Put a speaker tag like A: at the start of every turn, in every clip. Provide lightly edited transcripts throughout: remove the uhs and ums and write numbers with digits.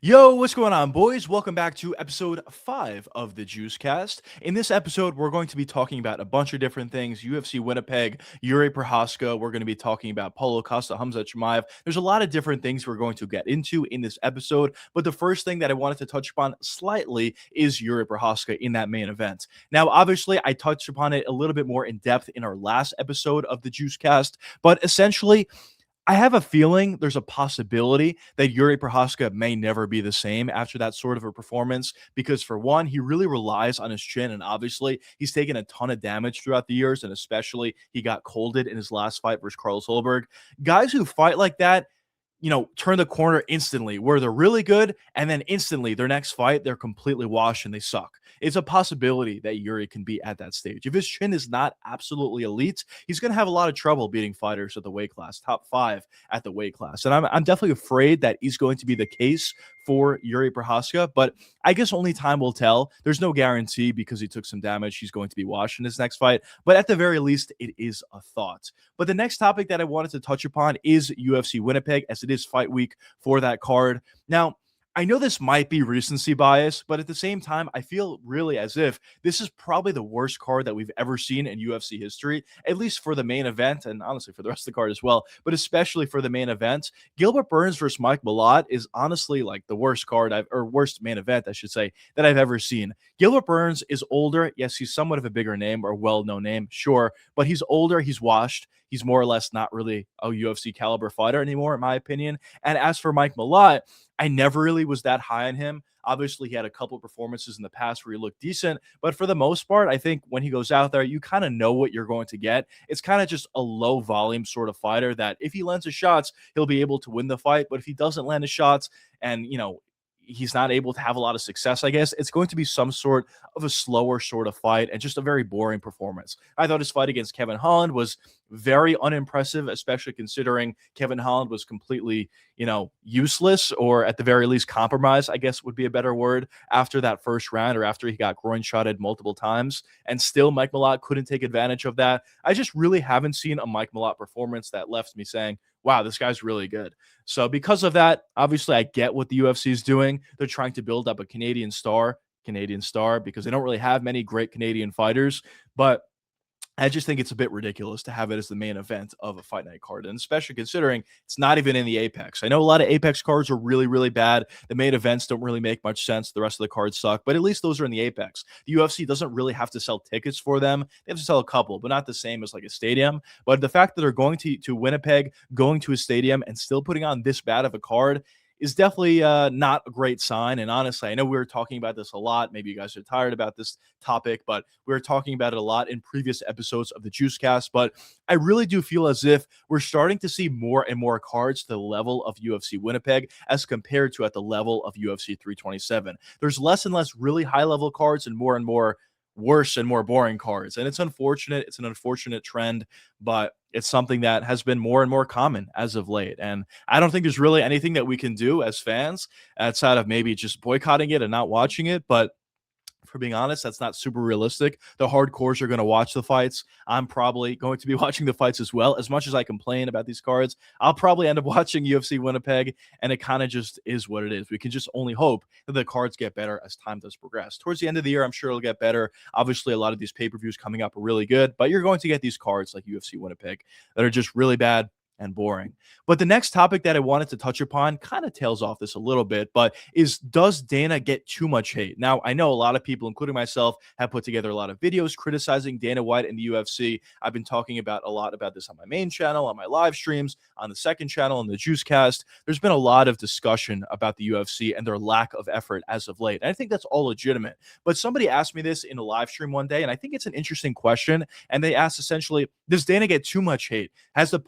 A: Yo, what's going on, boys? Welcome back to episode 5 of the Juicecast. In this episode, we're going to be talking about a bunch of different things. UFC Winnipeg, Yuri Prohaska. We're going to be talking about Paulo Costa, Khamzat Chimaev. There's a lot of different things we're going to get into in this episode, but the first thing that I wanted to touch upon slightly is Yuri Prohaska in that main event. Now, obviously, I touched upon it a little bit more in depth in our last episode of the Juicecast, but essentially, I have a feeling there's a possibility that Yuri Prohaska may never be the same after that sort of a performance because, for one, he really relies on his chin, and obviously he's taken a ton of damage throughout the years, and especially he got colded in his last fight versus Carlos Holberg. Guys who fight like that, turn the corner instantly where they're really good and then instantly their next fight, they're completely washed and they suck. It's a possibility that Yuri can be at that stage. If his chin is not absolutely elite, he's going to have a lot of trouble beating fighters at the weight class, top 5 at the weight class. And I'm definitely afraid that is going to be the case for Yuri Prohaska, but I guess only time will tell. There's no guarantee because he took some damage. He's going to be washed in his next fight, but at the very least, it is a thought. But the next topic that I wanted to touch upon is UFC Winnipeg, as it is fight week for that card. Now, I know this might be recency bias, but at the same time, I feel really as if this is probably the worst card that we've ever seen in UFC history, at least for the main event, and honestly for the rest of the card as well, but especially for the main event. Gilbert Burns versus Mike Malott is honestly like the worst card or worst main event, I should say, that I've ever seen. Gilbert Burns is older. Yes, he's somewhat of a bigger name or well-known name, sure, but he's older, he's washed. He's more or less not really a UFC caliber fighter anymore, in my opinion. And as for Mike Malott, I never really was that high on him. Obviously, he had a couple of performances in the past where he looked decent, but for the most part, I think when he goes out there, you kind of know what you're going to get. It's kind of just a low volume sort of fighter that if he lands his shots, he'll be able to win the fight. But if he doesn't land his shots and, he's not able to have a lot of success, I guess it's going to be some sort of a slower sort of fight and just a very boring performance. I thought his fight against Kevin Holland was very unimpressive, especially considering Kevin Holland was completely, useless, or at the very least compromised, I guess would be a better word, after that first round or after he got groin shotted multiple times. And still Mike Malott couldn't take advantage of that. I just really haven't seen a Mike Malott performance that left me saying, wow, this guy's really good. So because of that, obviously I get what the UFC is doing. They're trying to build up a Canadian star, because they don't really have many great Canadian fighters, but I just think it's a bit ridiculous to have it as the main event of a fight night card, and especially considering it's not even in the Apex. I know a lot of Apex cards are really, really bad. The main events don't really make much sense. The rest of the cards suck, but at least those are in the Apex. The UFC doesn't really have to sell tickets for them. They have to sell a couple, but not the same as like a stadium. But the fact that they're going to Winnipeg, going to a stadium, and still putting on this bad of a card is definitely not a great sign. And honestly, I know we were talking about this a lot. Maybe you guys are tired about this topic, but we were talking about it a lot in previous episodes of the Juicecast. But I really do feel as if we're starting to see more and more cards to the level of UFC Winnipeg as compared to at the level of UFC 327. There's less and less really high level cards and more worse and more boring cards. And it's unfortunate. It's an unfortunate trend, but it's something that has been more and more common as of late. And I don't think there's really anything that we can do as fans outside of maybe just boycotting it and not watching it. But for being honest, that's not super realistic. The hardcores are going to watch the fights. I'm probably going to be watching the fights as well. As much as I complain about these cards, I'll probably end up watching UFC Winnipeg, and it kind of just is what it is. We can just only hope that the cards get better as time does progress. Towards the end of the year, I'm sure it'll get better. Obviously, a lot of these pay-per-views coming up are really good, but you're going to get these cards like UFC Winnipeg that are just really bad and boring. But the next topic that I wanted to touch upon kind of tails off this a little bit, but does Dana get too much hate? Now, I know a lot of people, including myself, have put together a lot of videos criticizing Dana White and the UFC. I've been talking about a lot about this on my main channel, on my live streams, on the second channel, on the Juicecast. There's been a lot of discussion about the UFC and their lack of effort as of late. And I think that's all legitimate. But somebody asked me this in a live stream one day, and I think it's an interesting question. And they asked essentially, does Dana get too much hate? Has the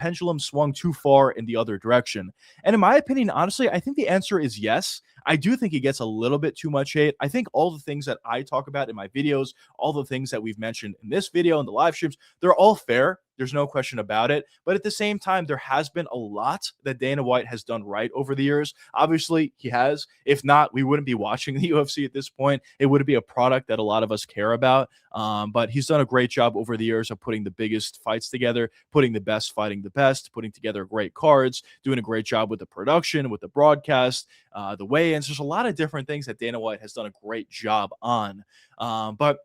A: pendulum swung too far in the other direction? And in my opinion, honestly, I think the answer is yes. I do think he gets a little bit too much hate. I think all the things that I talk about in my videos, all the things that we've mentioned in this video and the live streams, they're all fair. There's no question about it. But at the same time, there has been a lot that Dana White has done right over the years. Obviously, he has. If not, we wouldn't be watching the UFC at this point. It wouldn't be a product that a lot of us care about. But he's done a great job over the years of putting the biggest fights together, putting the best fighting the best, putting together great cards, doing a great job with the production, with the broadcast, the weigh-ins. There's a lot of different things that Dana White has done a great job on. But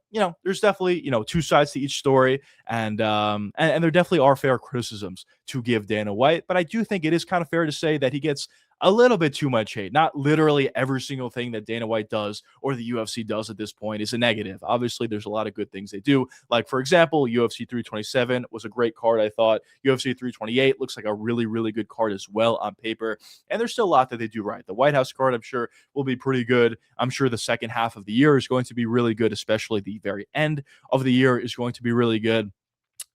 A: there's definitely two sides to each story, and there definitely are fair criticisms to give Dana White. But I do think it is kind of fair to say that he gets a little bit too much hate. Not literally every single thing that Dana White does or the UFC does at this point is a negative. Obviously, there's a lot of good things they do. Like, for example, UFC 327 was a great card, I thought. UFC 328 looks like a really, really good card as well on paper. And there's still a lot that they do right. The White House card, I'm sure, will be pretty good. I'm sure the second half of the year is going to be really good, especially the very end of the year is going to be really good.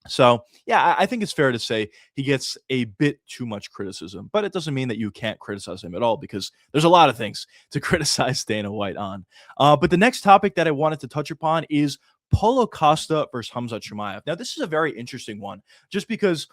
A: So, yeah, I think it's fair to say he gets a bit too much criticism, but it doesn't mean that you can't criticize him at all, because there's a lot of things to criticize Dana White on. But the next topic that I wanted to touch upon is Paulo Costa versus Khamzat Chimaev. Now, this is a very interesting one, just because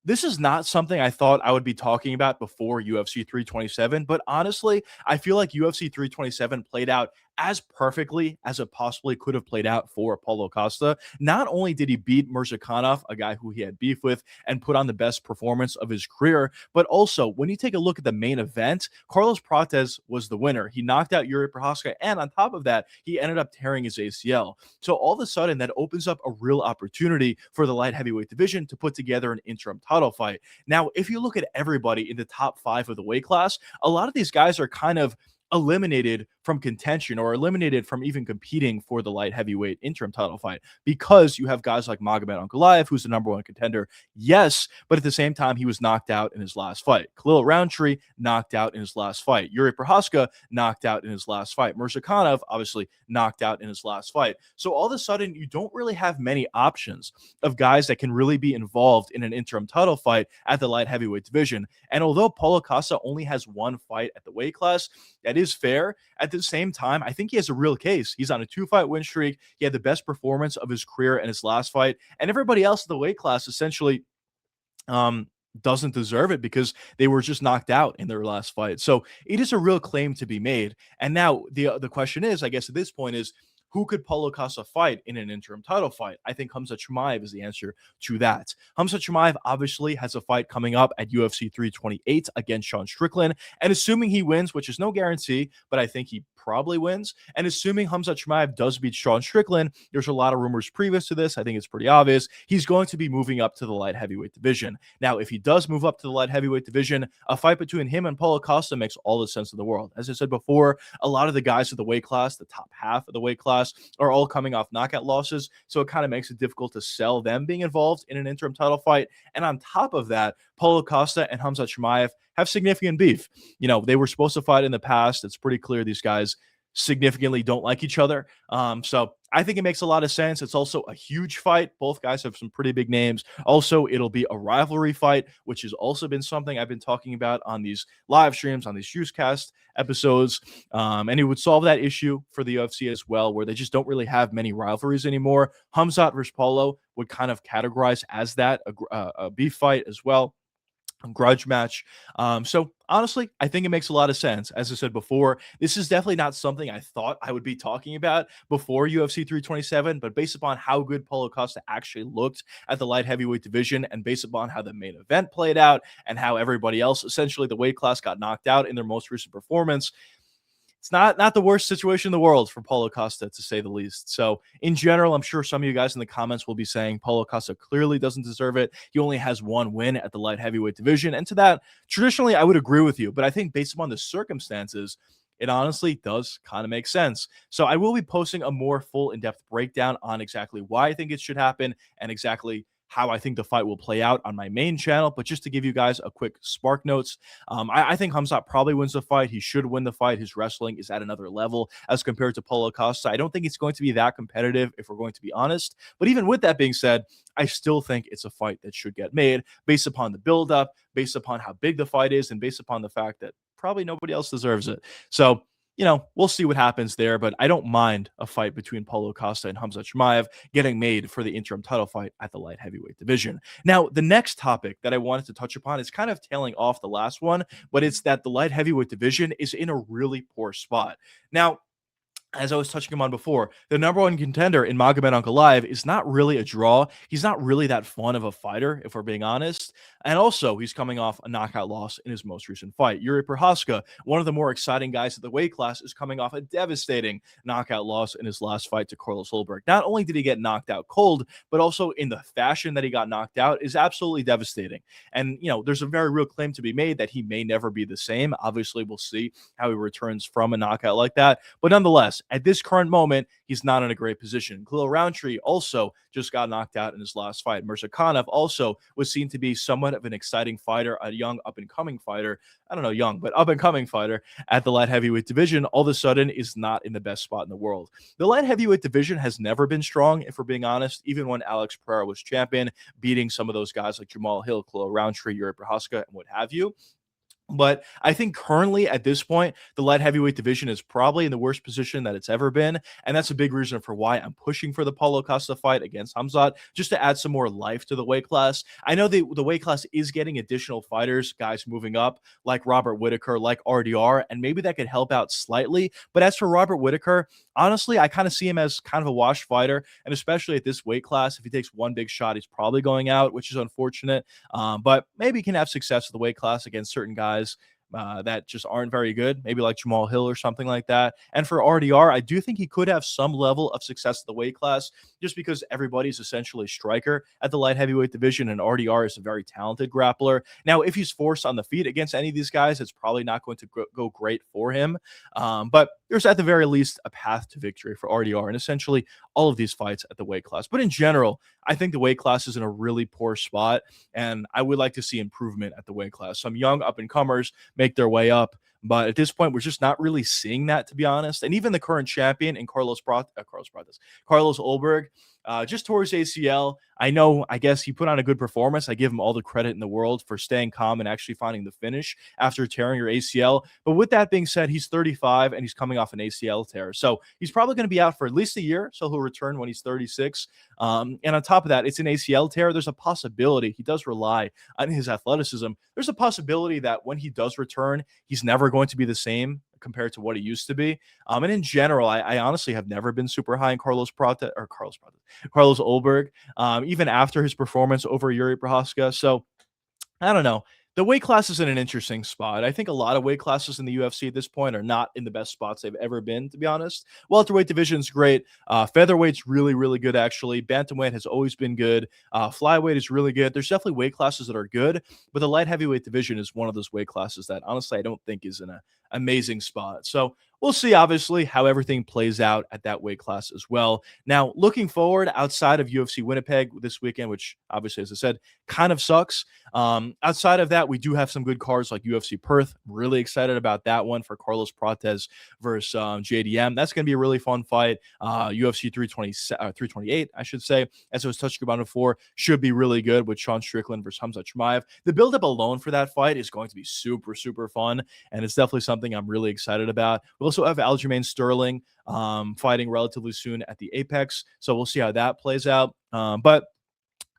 A: this is not something I thought I would be talking about before UFC 327, but honestly, I feel like UFC 327 played out as perfectly as it possibly could have played out for Paulo Costa. Not only did he beat Mirzakhanov, a guy who he had beef with, and put on the best performance of his career, but also when you take a look at the main event, Carlos Prates was the winner. He knocked out Yuri Prochazka, and on top of that, he ended up tearing his ACL. So all of a sudden, that opens up a real opportunity for the light heavyweight division to put together an interim title fight. Now, if you look at everybody in the top 5 of the weight class, a lot of these guys are kind of eliminated from contention or eliminated from even competing for the light heavyweight interim title fight, because you have guys like Magomed Ankalaev, who's the number 1 contender. Yes, but at the same time, he was knocked out in his last fight. Khalil Roundtree knocked out in his last fight. Yuri Prochazka knocked out in his last fight. Mirzakhanov obviously knocked out in his last fight. So all of a sudden, you don't really have many options of guys that can really be involved in an interim title fight at the light heavyweight division. And although Paulo Costa only has 1 fight at the weight class, that is fair. At the same time, I think he has a real case. He's on a 2-fight win streak. He had the best performance of his career in his last fight, and everybody else in the weight class essentially doesn't deserve it because they were just knocked out in their last fight. So it is a real claim to be made. And now the question is, I guess at this point, is who could Paulo Costa fight in an interim title fight? I think Khamzat Chimaev is the answer to that. Khamzat Chimaev obviously has a fight coming up at UFC 328 against Sean Strickland. And assuming he wins, which is no guarantee, but I think he probably wins. And assuming Khamzat Chimaev does beat Sean Strickland, there's a lot of rumors previous to this. I think it's pretty obvious. He's going to be moving up to the light heavyweight division. Now, if he does move up to the light heavyweight division, a fight between him and Paulo Costa makes all the sense in the world. As I said before, a lot of the guys of the weight class, the top half of the weight class, are all coming off knockout losses. So it kind of makes it difficult to sell them being involved in an interim title fight. And on top of that, Paulo Costa and Khamzat Chimaev have significant beef. They were supposed to fight in the past. It's pretty clear these guys significantly don't like each other. So I think it makes a lot of sense. It's also a huge fight. Both guys have some pretty big names. Also, it'll be a rivalry fight, which has also been something I've been talking about on these live streams, on these Juicecast episodes. And it would solve that issue for the UFC as well, where they just don't really have many rivalries anymore. Khamzat versus Paulo would kind of categorize as that, a beef fight as well. Grudge match. So honestly, I think it makes a lot of sense. As I said before, this is definitely not something I thought I would be talking about before UFC 327, but based upon how good Paulo Costa actually looked at the light heavyweight division, and based upon how the main event played out, and how everybody else, essentially the weight class, got knocked out in their most recent performance, it's not the worst situation in the world for Paulo Costa, to say the least. So in general, I'm sure some of you guys in the comments will be saying Paulo Costa clearly doesn't deserve it. He only has 1 win at the light heavyweight division. And to that, traditionally, I would agree with you. But I think based upon the circumstances, it honestly does kind of make sense. So I will be posting a more full in-depth breakdown on exactly why I think it should happen and exactly how I think the fight will play out on my main channel. But just to give you guys a quick spark notes, I think Khamzat probably wins the fight. He should win the fight. His wrestling is at another level as compared to Paulo Costa. I don't think it's going to be that competitive, if we're going to be honest. But even with that being said, I still think it's a fight that should get made based upon the buildup, based upon how big the fight is, and based upon the fact that probably nobody else deserves it. So we'll see what happens there, but I don't mind a fight between Paulo Costa and Khamzat Chimaev getting made for the interim title fight at the light heavyweight division. Now, the next topic that I wanted to touch upon is kind of tailing off the last one, but it's that the light heavyweight division is in a really poor spot. Now, as I was touching on before, the number one contender in Magomed Ankalaev is not really a draw. He's not really that fun of a fighter, if we're being honest. And also, he's coming off a knockout loss in his most recent fight. Yuri Prochazka, one of the more exciting guys at the weight class, is coming off a devastating knockout loss in his last fight to Carlos Ulberg. Not only did he get knocked out cold, but also in the fashion that he got knocked out is absolutely devastating. And, there's a very real claim to be made that he may never be the same. Obviously, we'll see how he returns from a knockout like that. But nonetheless, at this current moment, he's not in a great position. Khalil Roundtree also just got knocked out in his last fight. Mirzakhanov also was seen to be somewhat of an exciting fighter, a young up-and-coming fighter. I don't know, young, but up-and-coming fighter at the light heavyweight division, all of a sudden is not in the best spot in the world. The light heavyweight division has never been strong, if we're being honest, even when Alex Pereira was champion, beating some of those guys like Jamal Hill, Khalil Roundtree, Yuri Prochazka, and what have you. But I think currently at this point, the light heavyweight division is probably in the worst position that it's ever been. And that's a big reason for why I'm pushing for the Paulo Costa fight against Khamzat, just to add some more life to the weight class. I know the weight class is getting additional fighters, guys moving up, like Robert Whittaker, like RDR, and maybe that could help out slightly. But as for Robert Whittaker, honestly, I kind of see him as kind of a washed fighter. And especially at this weight class, if he takes one big shot, he's probably going out, which is unfortunate. But maybe he can have success with the weight class against certain guys that just aren't very good, maybe like Jamal Hill or something like that. And for RDR, I do think he could have some level of success at the weight class just because everybody's essentially striker at the light heavyweight division, and RDR is a very talented grappler. Now, if he's forced on the feet against any of these guys, it's probably not going to go great for him. But there's at the very least a path to victory for RDR and essentially all of these fights at the weight class. But in general, I think the weight class is in a really poor spot, and I would like to see improvement at the weight class. Some young up-and-comers make their way up, but at this point, we're just not really seeing that, to be honest. And even the current champion in Carlos Ulberg, just tore his ACL. I guess he put on a good performance. I give him all the credit in the world for staying calm and actually finding the finish after tearing your ACL. But with that being said, he's 35 and he's coming off an ACL tear. So he's probably going to be out for at least a year. So he'll return when he's 36. And on top of that, it's an ACL tear. There's a possibility he does rely on his athleticism. There's a possibility that when he does return, he's never going to be the same compared to what he used to be. And in general, I honestly have never been super high in Carlos Ulberg, even after his performance over Yuri Prochazka. So I don't know. The weight class is in an interesting spot. I think a lot of weight classes in the UFC at this point are not in the best spots they've ever been, to be honest. Welterweight division's great. Featherweight's really, really good, actually. Bantamweight has always been good. Flyweight is really good. There's definitely weight classes that are good, but the light heavyweight division is one of those weight classes that, honestly, I don't think is in an amazing spot. So we'll see, obviously, how everything plays out at that weight class as well. Now, looking forward outside of UFC Winnipeg this weekend, which obviously, as I said, kind of sucks. Outside of that, we do have some good cards like UFC Perth. Really excited about that one for Carlos Prates versus JDM. That's going to be a really fun fight. UFC 328, I should say, as I was touching about before, should be really good with Sean Strickland versus Khamzat Chimaev. The build-up alone for that fight is going to be super, super fun, and it's definitely something I'm really excited about. We also have Aljamain Sterling fighting relatively soon at the Apex, so we'll see how that plays out. But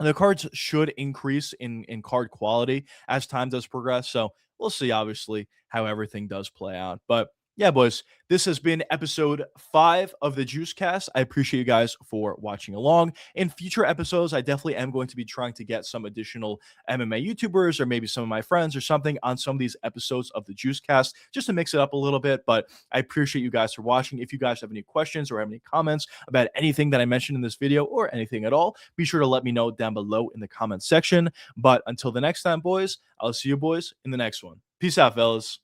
A: the cards should increase in card quality as time does progress. So we'll see, obviously, how everything does play out. But yeah, boys, this has been episode 5 of the Juicecast. I appreciate you guys for watching along. In future episodes, I definitely am going to be trying to get some additional MMA YouTubers or maybe some of my friends or something on some of these episodes of the Juicecast just to mix it up a little bit. But I appreciate you guys for watching. If you guys have any questions or have any comments about anything that I mentioned in this video or anything at all, be sure to let me know down below in the comments section. But until the next time, boys, I'll see you boys in the next one. Peace out, fellas.